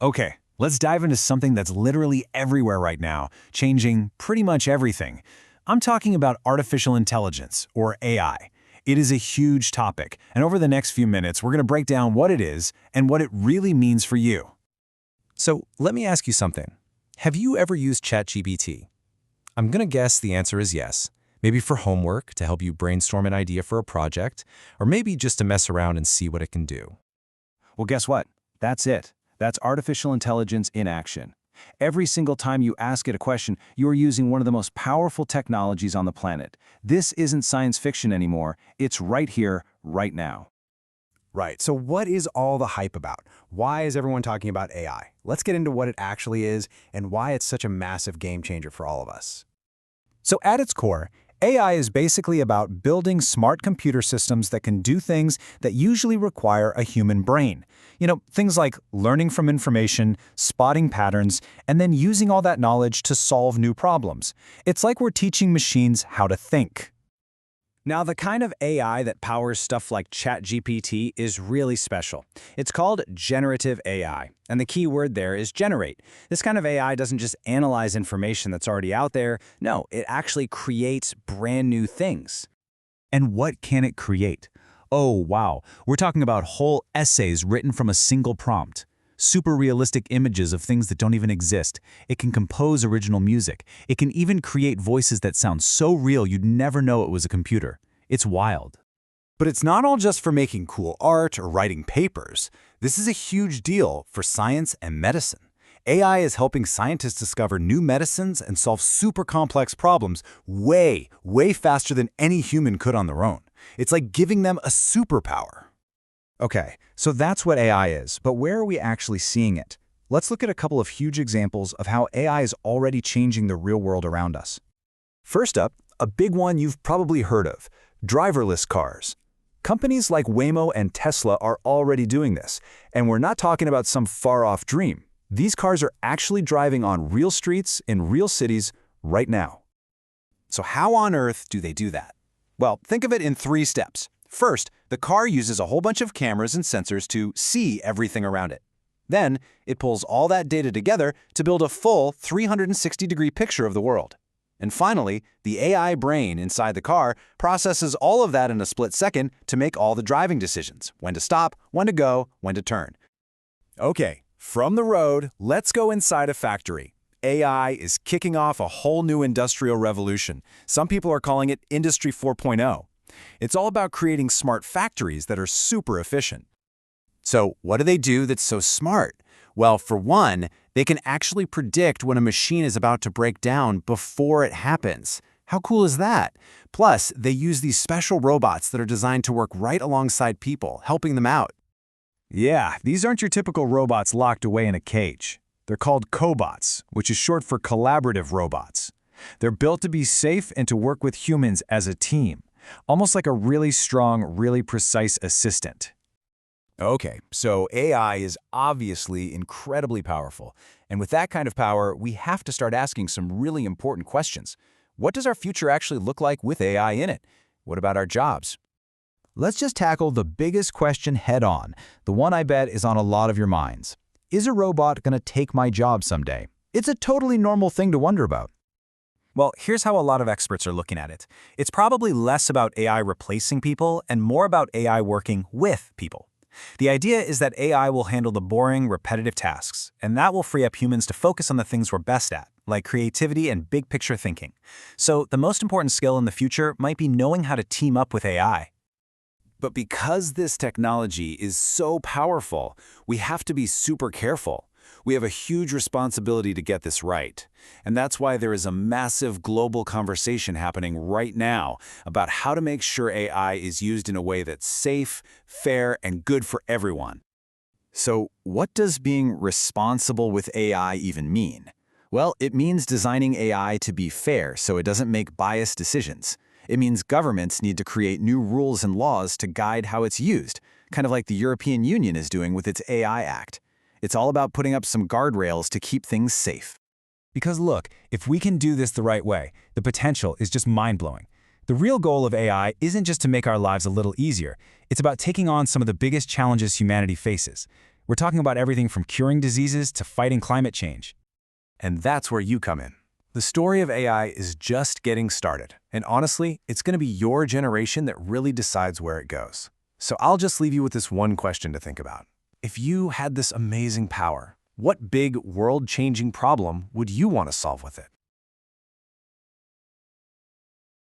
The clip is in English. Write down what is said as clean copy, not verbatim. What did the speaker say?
Okay, let's dive into something that's literally everywhere right now, changing pretty much everything. I'm talking about artificial intelligence, or AI. It is a huge topic, and over the next few minutes, we're going to break down what it is and what it really means for you. So let me ask you something. Have you ever used ChatGPT? I'm going to guess the answer is yes. Maybe for homework, to help you brainstorm an idea for a project, or maybe just to mess around and see what it can do. Well, guess what? That's it. That's artificial intelligence in action. Every single time you ask it a question, you are using one of the most powerful technologies on the planet. This isn't science fiction anymore. It's right here, right now. Right, so what is all the hype about? Why is everyone talking about AI? Let's get into what it actually is and why it's such a massive game changer for all of us. So at its core, AI is basically about building smart computer systems that can do things that usually require a human brain. Things like learning from information, spotting patterns, and then using all that knowledge to solve new problems. It's like we're teaching machines how to think. Now, the kind of AI that powers stuff like ChatGPT is really special. It's called generative AI, and the key word there is generate. This kind of AI doesn't just analyze information that's already out there. No, it actually creates brand new things. And what can it create? Oh, wow. We're talking about whole essays written from a single prompt. Super realistic images of things that don't even exist. It can compose original music. It can even create voices that sound so real you'd never know it was a computer. It's wild. But it's not all just for making cool art or writing papers. This is a huge deal for science and medicine. AI is helping scientists discover new medicines and solve super complex problems way, way faster than any human could on their own. It's like giving them a superpower. Okay, so that's what AI is, but where are we actually seeing it? Let's look at a couple of huge examples of how AI is already changing the real world around us. First up, a big one you've probably heard of, driverless cars. Companies like Waymo and Tesla are already doing this, and we're not talking about some far-off dream. These cars are actually driving on real streets in real cities right now. So how on earth do they do that? Well, think of it in 3 steps. First, the car uses a whole bunch of cameras and sensors to see everything around it. Then, it pulls all that data together to build a full 360-degree picture of the world. And finally, the AI brain inside the car processes all of that in a split second to make all the driving decisions: when to stop, when to go, when to turn. Okay, from the road, let's go inside a factory. AI is kicking off a whole new industrial revolution. Some people are calling it Industry 4.0. It's all about creating smart factories that are super efficient. So what do they do that's so smart? Well, for one, they can actually predict when a machine is about to break down before it happens. How cool is that? Plus, they use these special robots that are designed to work right alongside people, helping them out. Yeah, these aren't your typical robots locked away in a cage. They're called cobots, which is short for collaborative robots. They're built to be safe and to work with humans as a team, almost like a really strong, really precise assistant. Okay, so AI is obviously incredibly powerful. And with that kind of power, we have to start asking some really important questions. What does our future actually look like with AI in it? What about our jobs? Let's just tackle the biggest question head-on, the one I bet is on a lot of your minds. Is a robot going to take my job someday? It's a totally normal thing to wonder about. Well, here's how a lot of experts are looking at it. It's probably less about AI replacing people and more about AI working with people. The idea is that AI will handle the boring, repetitive tasks, and that will free up humans to focus on the things we're best at, like creativity and big-picture thinking. So the most important skill in the future might be knowing how to team up with AI. But because this technology is so powerful, we have to be super careful. We have a huge responsibility to get this right. And that's why there is a massive global conversation happening right now about how to make sure AI is used in a way that's safe, fair, and good for everyone. So, what does being responsible with AI even mean? Well, it means designing AI to be fair so it doesn't make biased decisions. It means governments need to create new rules and laws to guide how it's used, kind of like the European Union is doing with its AI Act. It's all about putting up some guardrails to keep things safe. Because look, if we can do this the right way, the potential is just mind-blowing. The real goal of AI isn't just to make our lives a little easier. It's about taking on some of the biggest challenges humanity faces. We're talking about everything from curing diseases to fighting climate change. And that's where you come in. The story of AI is just getting started, and honestly, it's going to be your generation that really decides where it goes. So I'll just leave you with this one question to think about. If you had this amazing power, what big, world-changing problem would you want to solve with it?